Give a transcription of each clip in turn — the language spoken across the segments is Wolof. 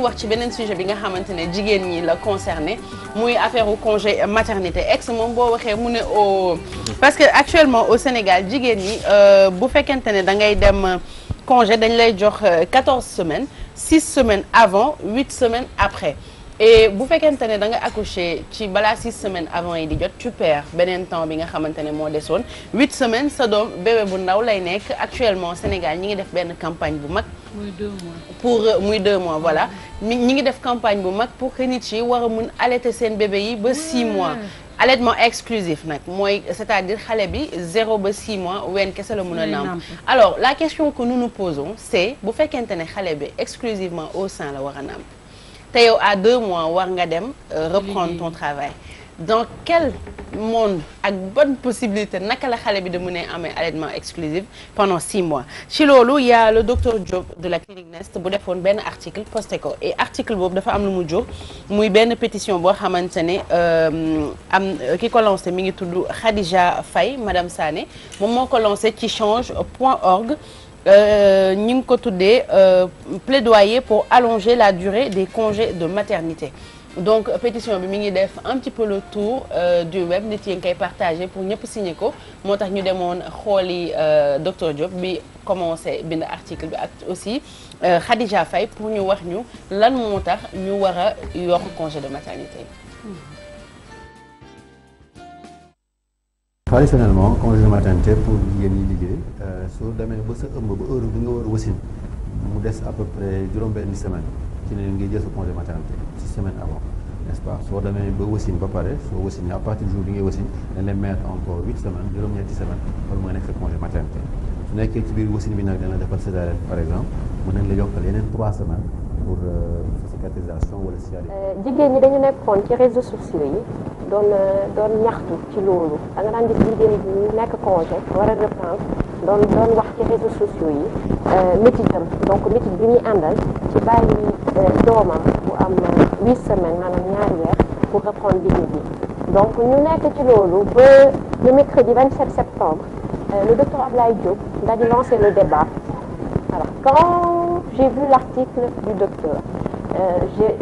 wax ci beneen sujet bi nga xamante ne jigéen ñi la concerné muy affaire u congé maternité ex moom boo waxee mu ne au parce que actuellement au Sénégal jigéen ñi bu fekkente ne da ngay dem congé dañ lay jox 14 semaines 6 semaines avant 8 semaines après et bu fekkente ne da nga accoucher ci balaa 6 semaines avant yi di jot tu perds beneen temps bi nga xamante ne moo desoon 8 semaines sa doom bébé bu ndaw lay nekk actuellement Sénégal ñi ngi def benn campagne bu mag. muy 2 mois. pour muy 2 mois voilà ñi ngi def campagne bu mag pour que nit yi war a mun allaiter seen bébé yi ba 6 mois. allaitement exclusif nag mooy c'est-à-dire xale bi 0 ba 6 mois ween kese la mun a nàmp. alors la question que nous nous posons c'est bu fekkente ne xale bi exclusivement au sein la war a nàmp. te yow à 2 mois war nga dem reprendre ton travail dans quel monde ak bonne possibilité naka la xale bi de mën a amee allaitement exclusif pendant 6 mois ci loolu y a le docteur Diop de la clinique Nest bu defoon benn article posté ko et article boobu dafa am lu mu jur muy benn pétition boo xamante ne am ki ko lancé mi ngi tudd Khadija Faye madame Sané moom moo ko lancé ci change.org ñi ngi ko tuddee plaidoyer pour allonger la durée des congés de maternité donc pétition bi mi ngi def un petit peu le tour du web nit yi ngi koy partagé pour ñëpp signer ko moo tax ñu demoon xooli docteur Diop bi commencé bind article bi ak aussi Khadija Faye pour ñu wax ñu lan moo tax ñu war a yokk congé de maternité. Traditionnellement congé de maternité pour jigéen ñi liggéey soo demee ba sa ëmb ba heure bi nga war a wasin mu des à peu près juróom-benni semaine ci ne ngay jël sa congé maternité 6 semaines avant n'est-ce pas soo demee ba wasin ba pare soo wasin à partir du jour bi ngay wasin dañ lay mettre encore 8 semaines juróom-ñetti semaines loolu mooy nekk sa congé maternité su nekkee ci biir wasin bi nag dañ la defal césarienne par exemple mën nañ la yokkal yeneen 3 semaines pour cicatrisation wala césarienne. jigéen ñi dañu nekkoon ci réseaux sociaux yi doon ñaxtu ci loolu da nga daan gis jigéen ñi nekk congé war a reprendre doon wax ci réseaux sociaux yi métitam donc métit bi ñuy àndal ci bàyyi doomam bu am 8 semaines maanaam ñaari weer pour reprendre liggéey bi donc ñu nekk ci loolu ba le mercredi 27 septembre le docteur Ablaye Diop daal di lancer le débat alors quand j'ai vu l'article du docteur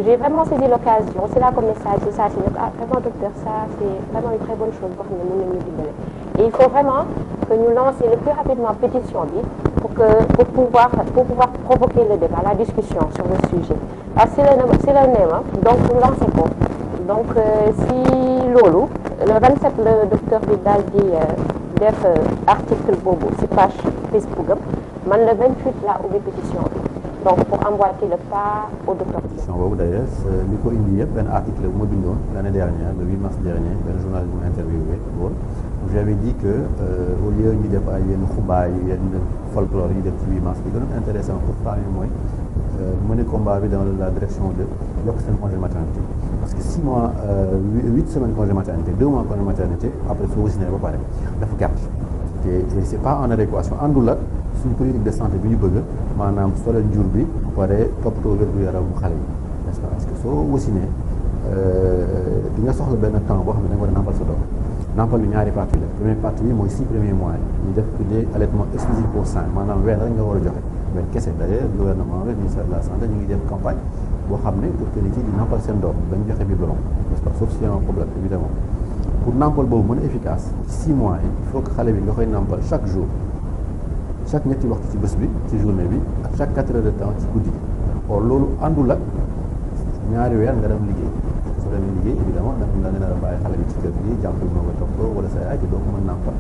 j'ai vraiment saisi l'occasion c'est là comme message c'est ça c'est vraiment docteur ça c'est vraiment une très bonne chose boo xam ne mën nañu dimbale et il faut vraiment que ñu lancer le plus rapidement pétition bi pour pouvoir provoquer le débat la discussion sur le sujet alors si la neema donc ñu lancer ko donc si loolu le 27 le docteur bi daal di def article boobu si page Facebook am man le 28 la ubbi pétition bi donc pour emboîter le pas au docteur. pétition boobu d'ailleurs li ko indi yëpp benn article bu ma bindoon l'année dernière le 8 mars dernier benn journaliste bu ma interviewé woon j'avais dit que au lieu ñu def ay yenn xubaay yenn folklore yi def ci 8 mars li gën a intéressant pour femmes yi mooy mener combat bi dans la direction de yokk seen congé maternité parce que 6 mois 8 semaines congé maternité 2 mois congé maternité après soo wasinee ba pare dafa gàtt te c'est pas en adéquation àndul ak suñu politique de santé bi ñu bëgg maanaam solo jur bi ba pare toppatoo wér-gu-yaramu xale yi n'est-ce pas parce que soo wasinee di nga soxla benn temps boo xam ne da nga war a nampal sa doom nampal bi ñaari partie la première partie bi mooy 6 premiers mois yi ñu def tuddee allaitement exclusif au sein maanaam ween rek nga war a joxe ween kese d'ailleurs gouvernement bi ministère de la santé ñu ngi def campagne boo xam ne pour que nit yi di nampal seen doom dañ joxe biberon n'est-ce pas sauf s'il y a un problème évidemment pour nampal boobu mën a efficace 6 mois yi il faut que xale bi nga koy nampal chaque jour chaque ñetti waxtu ci bés bi ci journée bi ak chaque 4 heures de temps ci guddi gi or loolu àndul ak ñaari weer nga dem liggéey soo demee liggéey évidemment da nga leen a bàyyi xale bi ci kër gi jàmpul moo koy toppatoo wala sa yaay te doo ko mën nampal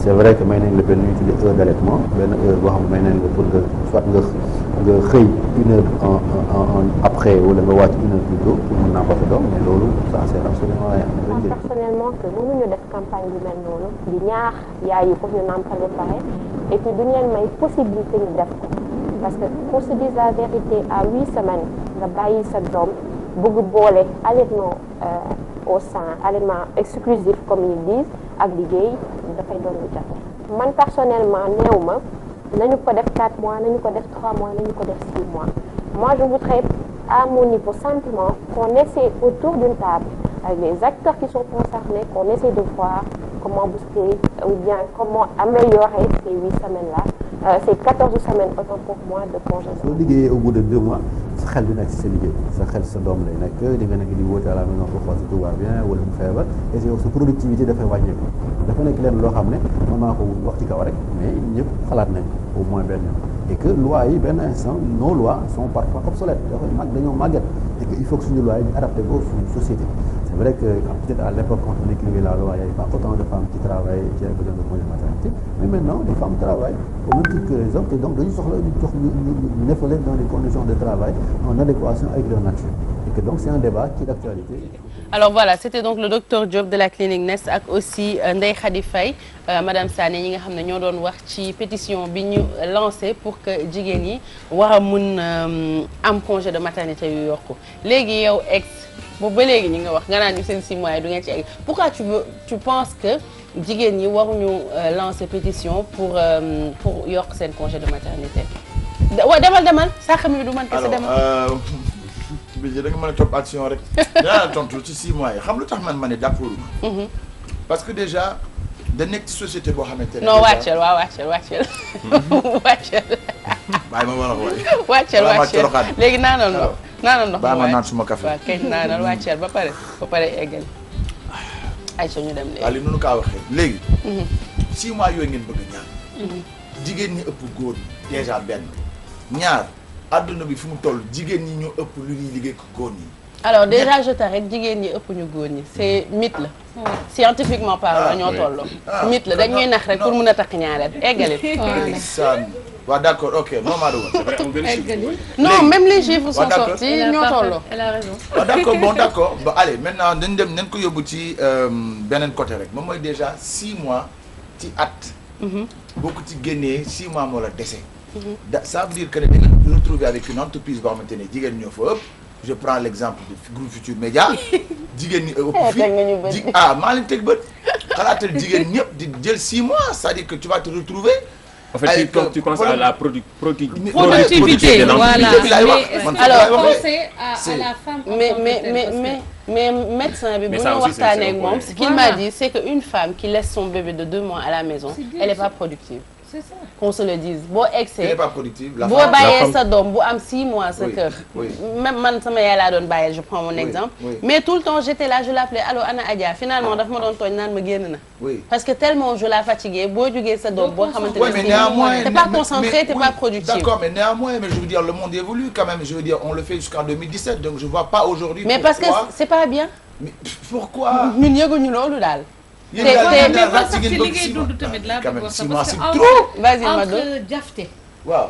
c'est vrai que may nañ la benn ñu tuddee heure d'allaitement benn heure boo xam ne may nañ la pour nga soit nga xëy 1 heure en après wala nga wàcc 1 heure plus tôt pour mën nampal sa doom mais loolu ça c'est absolument rien. personnellement que mënuñu def campagne bi mel noonu di ñaax yaay yi pour ñu nampal ba pare et puis duñu leen may possibilité ñu def ko parce que pour se dire la vérité à 8 semaines nga bàyyi sa doom bëgg boole allaitement au sein allaitement exclusif comme ils disent ak liggéey dafay doon lu jafe man personnellement néew ma nañu ko def 4 mois nañu ko def 3 mois nañu ko def 6 mois moi je voudrais à mon niveau simplement qu'on essaie autour d'une table avec les acteurs qui sont concernés qu'on essaie de voir comment booster ou bien comment améliorer ces 8 semaines là ces 14 semaines autant pour moi de congé. soo liggéeyee au bout de 2 mois sa xel du nekk si sa liggéey sa xel sa doom lay nekk di nga nekk di wóote à la maison pour xool si tout va bien wala mu feebar et sa productivité dafay wàññeeku dafa nekk leen loo xam ne mën naa ko wax ci kaw rek mais ñëpp xalaat nañ au moins benn yoon et que loi yi benn instant nos lois sont parfois obsolètes dañoo màgget et que il faut que suñu loi yi ñu adapté ko suñu société. C'est vrai que peut-être à l'époque quand on écrivait la loi il n'y avait pas autant de femmes qui travaillaient qui avaient besoin de congé maternité mais maintenant les femmes travaillent au même titre que les hommes et donc dañu soxla ñu jox ñu nefa leen dans des conditions de travail en adéquation avec leur nature et que donc c'est un débat qui est d'actualité. Alors voilà, c'était donc le docteur Diop de la clinique Ness ak aussi Ndeye Khady Faye madame Sané ñi nga xam ne ñoo doon wax ci pétition bi ñu lancé pour que jigéen ñi war a mun am congé de maternité yu yokku léegi yow ex boobu ba léegi ñi nga wax nga naan ñu seen 6 mois yi du ngeen ci egg pourquoi tu penses que jigéen ñi waruñu lancer pétition pour yokk seen congé de maternité waaw demal sax mi du man kese demal. bi da nga mën a topp action rek dinaa la tontu ci 6 mois yi xam lu tax man ma ne d'accord parce que déjà da nekk ci société boo xamante ne. non wàcceel waaw wàcceel. wàcceel. bàyyi ma war a wàcceel léegi naanal ndox. naanal ndox bàyyi ma naan suma café. waaw kay naanal wàcceel ba pare eggal. ayca ñu dem léegi. waaw li nu kaa waxee léegi. 6 mois yooyu ngeen bëgg a ñaan. jigéen ñi ëpp góor ñi déjà benn ñaar. adduna bi fi mu toll jigéen ñi ñoo ëpp lu ñuy liggéey ko góor ñi. alors déjà je t'arrête jigéen ñi ëpp ñu góor ñi c'est mythe la. scientifiquement parlant ñoo tolloo. mythe la dañuy nax rek pour mën a takk ñaareel eggali. waaw d'accord ok non maa doon. non même les chiffres sont sortis ñoo tolloo. elle a raison. waaw d'accord bon d'accord ba allez maintenant nañ ko yóbbu ci beneen côté rek moom mooy déjà 6 mois ci at. boo ko ci génnee 6 mois moo la dese. Ça veut dire que da nga retrouver avec une entreprise boo xamante ne jigéen ñoo fa ëpp je prends l'exemple de Groupe Futurs Médias jigéen ñi ëpp fii maa leen teg bët xalaatal jigéen ñëpp di jël 6 mois c'est-à-dire que tu vas te retrouver. En fait, tu penses à la productivité voilà. Alors, penser à la femme. Mais médecin bi bu ñu waxtaanee ak moom ce qu'il m'a dit c'est que une femme qui laisse son bébé de 2 mois à la maison elle est pas productive. C'est ça. Qu'on se le dise boo egsee. elle est pas productive la boo bàyyee sa doom bu am 6 mois sa kër. même man sama yaay laa doon bàyyee je prends mon exemple. mais tout le temps j'étais là je l'appelais allo ana Adja finalement daf ma doon tooñ naan ma génn na. parce que tellement je la fatiguée boo jugee sa doom boo xamante ne. t'es pas concentré t'es pas productif. d'accord mais néanmoins mais je veux dire le monde évolue quand même je veux dire on le fait jusqu'en 2017 donc je vois pas aujourd'hui. mais parce que c'est pas bien. mais pourquoi. ñun yëguñu loolu daal. mais parce que ci liggéey dund tamit laa bëgg wax parce que entre jafte waaw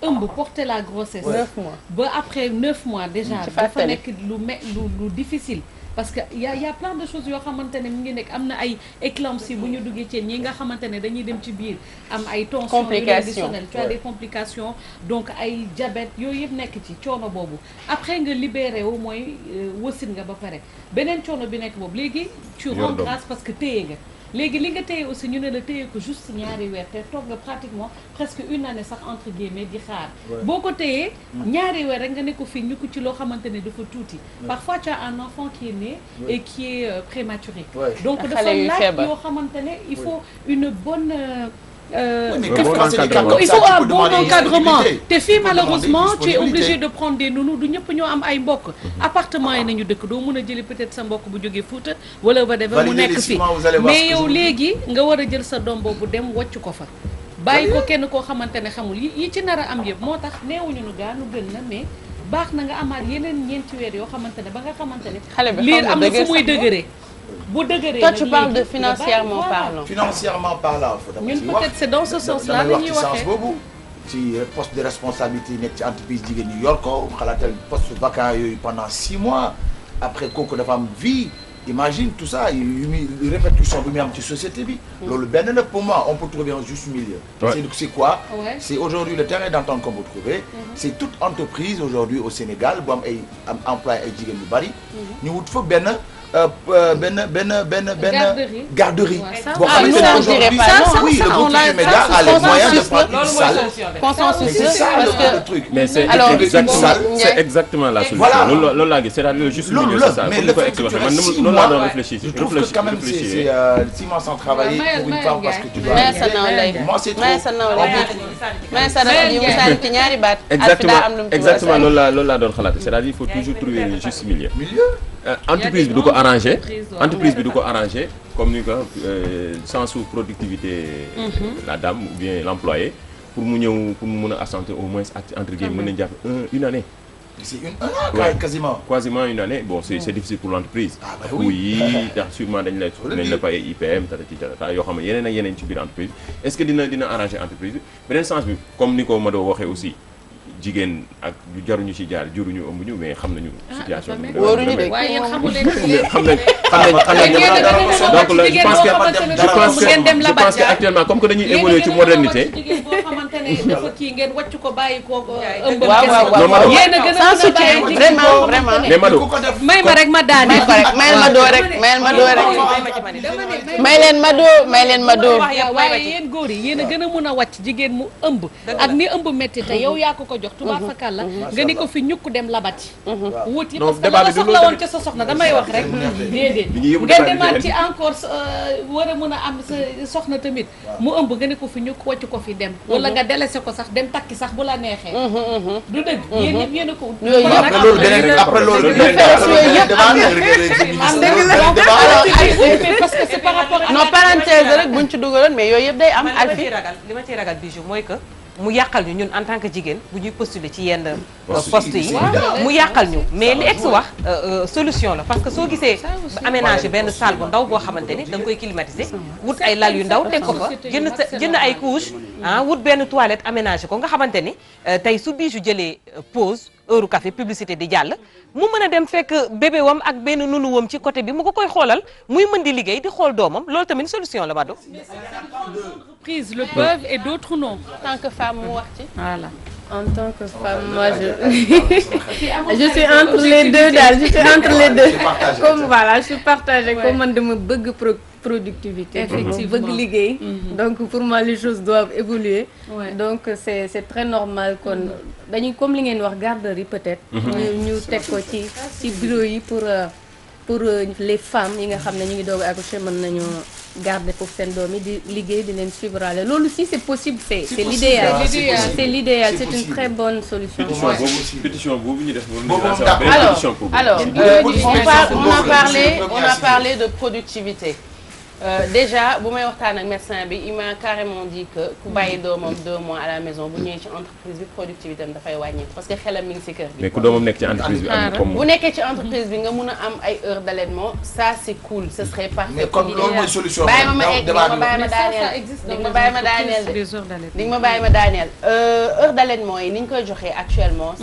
ëmb porter la grossesse 9 mois ba après 9 mois déjà dafa nekk lu difficile parce que y a plein de choses yoo xamante ne mi ngi nekk am na ay éclampsie bu ñu duggee ci ñi nga xamante ne dañuy dem ci biir am ay tension additionnelle tu as des complications donc ay diabète yooyu yëpp nekk ci coono boobu après nga libéré wu mooy wasin nga ba pare beneen coono bi nekk boobu léegi tu rends grâce parce que téye nga léegi li nga téye aussi ñu ne la téye ko juste ñaari weer te toog nga pratiquement presque une année sax entre guillemets di xaar boo ko téyee ñaari weer rek nga ne ko fii ñu ko ci loo xamante ne dafa tuuti parfois tu as un enfant qui est né et qui est prématuré donc dafa laaj yoo xamante ne il faut une bonne il faut un bon encadrement te fii malheureusement tu es obligé de prendre des nounous du ñëpp ñoo am ay mbokk appartement yi nañu dëkk doo mën a jëli peut-être sa mbokk bu jógee Fuuta wala ba defa mu nekk fii mais yow léegi nga war a jël sa doom boobu dem wàcc ko fa bàyyi ko kenn koo xamante ne xamul yi ci nar a am yëpp moo tax neewuñu nu gaa nu gën na mais baax na nga amaat yeneen ñeenti weer yoo xamante ne ba nga xamante ne liir am na fu muy dëgëree bu dëgëree toi tu parles de financièrement parlant. financièrement parlant. ñun peut-être c'est dans ce sens-là la ñuy waxee boobu ci poste de responsabilité yi nekk ci entreprise jigéen ñi yor ko xalaatal poste vacant yooyu pendant 6 mois après kooku dafa am vie imagine tout ça yu muy répercussion bi muy am ci société bi. loolu benn nag pour moi on peut trouver un juste milieu. c'est quoi. c'est aujourd'hui le terrain d'entente qu'on peut trouver. c'est toute entreprise aujourd'hui au Sénégal bu am ay employé ay jigéen yu bari. ñu wut fa benn garderie. Boo xamante ne aujourd'hui oui le groupe Futurs Médias a les moyens de prendre une salle. Consensus parce que mais c'est exactement la solution. Voilà loolu laa gis c'est-à-dire le juste milieu c'est ça. mais le fait que tu fasses 6 mois, laa doon réfléchir. je trouve que quand même c'est 6 mois sans travailler pour une femme parce que tu dois. Moi c'est trop. exactement loolu laa doon xalaat c'est-à-dire il faut toujours trouver le juste milieu. Entreprise bi du ko arranger comme ni ko sans sous-productivité la dame ou bien l'employé pour mu mën a absenter au moins entre guillemets mën nañu jàpp une année. C'est un an quasiment une année. Bon c'est difficile pour l'entreprise. Oui ndax sûrement dañ la fay IPM tata yoo xam ne yeneen ak yeneen ci biir entreprise est-ce que dina arranger entreprise bi beneen sens bi comme ni ko Mado waxee aussi jigéen ak jaruñu ci jaar juruñu ëmbuñu mais xam nañu situation bi. wóoruñu de waaye yéen xamu leen xam nañ donc je pense que actuellement comme que dañuy évoluer ci modernité. jigéen boo xamante ne dafa kii ngeen wàcc ko bàyyi ko ëmb. waaw yéen a gën a sans soutien vraiment mais Mado may ma rek ma daane. mayel ma doo rek may leen ma doo. waaye yéen góor yi yéen a gën a mun a wàcc jigéen mu ëmb ak ni ëmb métti te yow yaa ko jox tubaab fakal la nga ni ko fi ñukk dem labati wuti parce que la soxla woon ca sa soxna damay wax rek déedéet ngeen demaat ci encore war a mën a am sa soxna tamit mu ëmb nga ni ko fi ñukk wàcc ko fi dem wala nga délaissé ko sax dem takki sax bu la neexee du dëgg yéen ñëpp yéen a ko après loolu parce que c'est par rapport à non parenthèse rek buñ ci dugaloon mais yooyu yëpp day am alfi li ma ciy ragal Bijou mooy que mu yàqal ñu ñun en tant que jigéen bu ñuy postuler ci yenn poste yi mu yàqal ñu mais li ex wax solution la parce que soo gisee aménager benn salle bu ndaw boo xamante ni da nga koy climatiser wut ay lal yu ndaw teg ko fa jënd ay couche wut benn toilette aménager ko nga xamante ni tey su Bijou jëlee pause heure café publicité di jàll mu mën a dem fekk bébé wam ak benn nunu wam ci côté bi mu ko koy xoolal muy mën di liggéey di xool doomam loolu tamit solution la Mado. Entreprises le peuvent et d'autres non. En tant que femme mu wax ci. Voilà. En tant que femme, moi je suis entre les deux daal, je suis entre les deux. Comme voilà, je suis partagée comme man dama bëgg productivité. Effectivement. bëgg liggéey. Donc pour moi les choses doivent évoluer. Ouais. Donc c'est très normal kon dañuy comme li ngeen wax garderie peut-être. ñu teg ko ci bureau yi pour les femmes yi nga xam ne ñu ngi doog a accoucher mën nañu garder foofu seen doom yi di liggéey di leen suivre loolu si c'est possible c'est l'idéal. C'est l'idéal, c'est une très bonne solution. pétition boobu ñu def alors on a parlé de productivité. Déjà bu may waxtaan ak médecin bi il m'a carrément dit que ku bàyyi doomam 2 mois à la maison bu ñëwee ci entreprise bi productivité am dafay wàññeeku parce que xelam mi ngi ci kër gi. mais ku doomam nekk ci entreprise bi am comme bu nekkee ci entreprise bi nga mun a am ay heures d'allaitement ça c'est cool ce serait parfait. mais comme loolu mooy solution bàyyi ma bàyyi ma daaneel heure d'allaitement yi ni ñu koy joxee actuellement.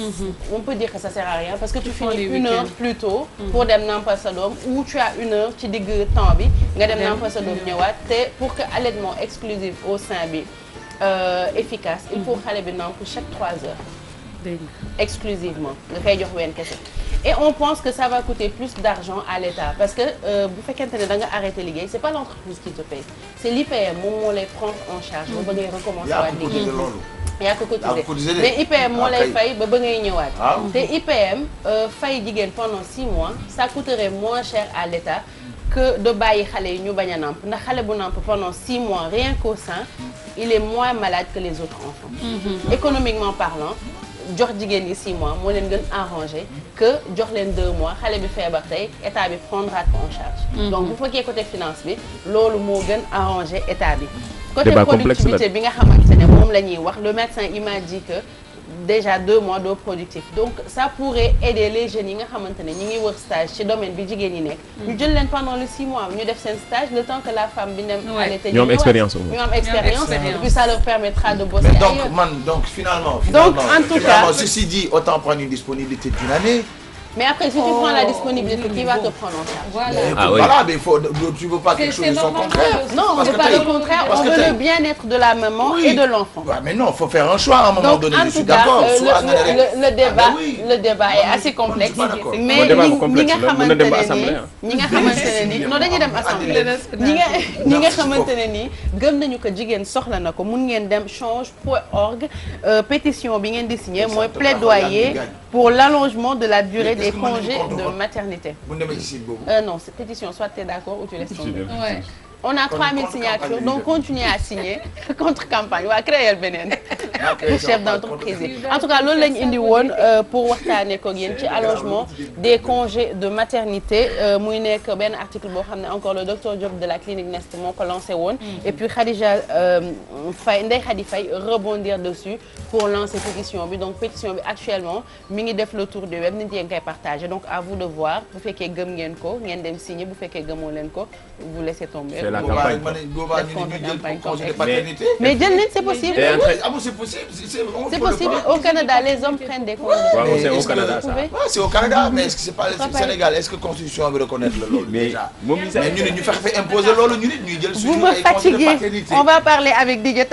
on peut dire que ça sert à rien parce que tu finis 1 heure plus tôt. pour dem nampal sa doom ou tu as 1 heure ci digg temps bi nga dem nampal sa doom ñëwaat te pour que allaitement exclusif au sein bi efficace il faut xale bi namp chaque 3 heures exclusivement nga koy jox ween kese et on pense que ça va coûter plus d'argent à l'État parce que bu fekkente ne da nga arrêté liggéey c'est pas l'entreprise qui te paye c'est l'IPM moom moo lay prendre en charge ba ba ngay recommencer waat liggéey yaa ko cotisé mais IPM moo lay fay ba ba ngay ñëwaat te IPM fay jigéen pendant 6 mois ça coûterait moins cher à l'État que de bàyyi xale yi ñu bañ a namp ndax xale bu namp pendant 6 mois rien qu'au sein il est moins malade que les autres enfants. Économiquement parlant jox jigéen yi 6 mois moo leen gën arrangé que jox leen 2 mois xale bi feebar tey état bi prendra ko en charge. Donc bu fekkee côté finance bi loolu moo gën arrangé état bi. Côté productivité bi nga xamante ne moom la ñuy wax le médecin il m'a dit que déjà 2 mois doo productif donc ça pourrait aider les jeunes yi nga xamante ne ñi ngi wër stage ci domaine bi jigéen ñi nekk. ñu jël leen pendant les 6 mois ñu def seen stage le temps que la femme bi dem. ñu am expérience ñu am expérience et puis ça leur permettra de bosser. Mais donc finalement en tout cas ceci dit autant prendre une disponibilité d'1 année. Mais après, si tu prends la disponibilité, qui va te prendre en charge? Voilà. Ah oui. Voilà, mais tu veux pas quelque chose de son contraire. Non, on ne veut pas le contraire, on veut le bien-être de la maman et de l'enfant. Ouais, mais non, il faut faire un choix à un moment donné. En Je suis tout cas, d'accord. le débat est assez complexe. Mais ñi nga xamante ne nii non dañuy dem assemblée ñi nga xamante ne nii gëm nañu ko jigéen soxla na ko mun ngeen dem change.org pétition bi ngeen di signé mooy plaidoyer pour l'allongement de la durée des congés de maternité. Non, cette pétition, soit tu es d'accord ou tu laisses tomber. Ouais. On a 3000 signatures, donc continuez à signer contre campagne waa créer beneen chef d'entreprise yi. En tout cas loolu lañu indi woon pour waxtaanee ko ak yéen ci allongement des congés de maternité muy nekk benn article boo xam ne encore le docteur Diop de la clinique Nest moo ko lancé woon et puis Khadija Faye Ndeye Khady Faye rebondir dessus pour lancer pétition bi. Donc pétition bi actuellement mi ngi def le tour du web nit ñi ngi koy partagé, donc à vous de voir bu fekkee gëm ngeen ko ngeen dem signer, bu fekkee gëmoo leen ko vous laissez tomber. La campagne. Mais c'est possible. C'est possible. Au Canada, les hommes prennent des congés. C'est au Canada ça. C'est au Canada, mais est-ce que c'est pas le Sénégal? Est-ce que constitution veut reconnaître le loolu déjà? Mais ñu faire imposer loolu ñu nit ñuy jël suñu. Vous me fatiguez. On va parler avec Didier.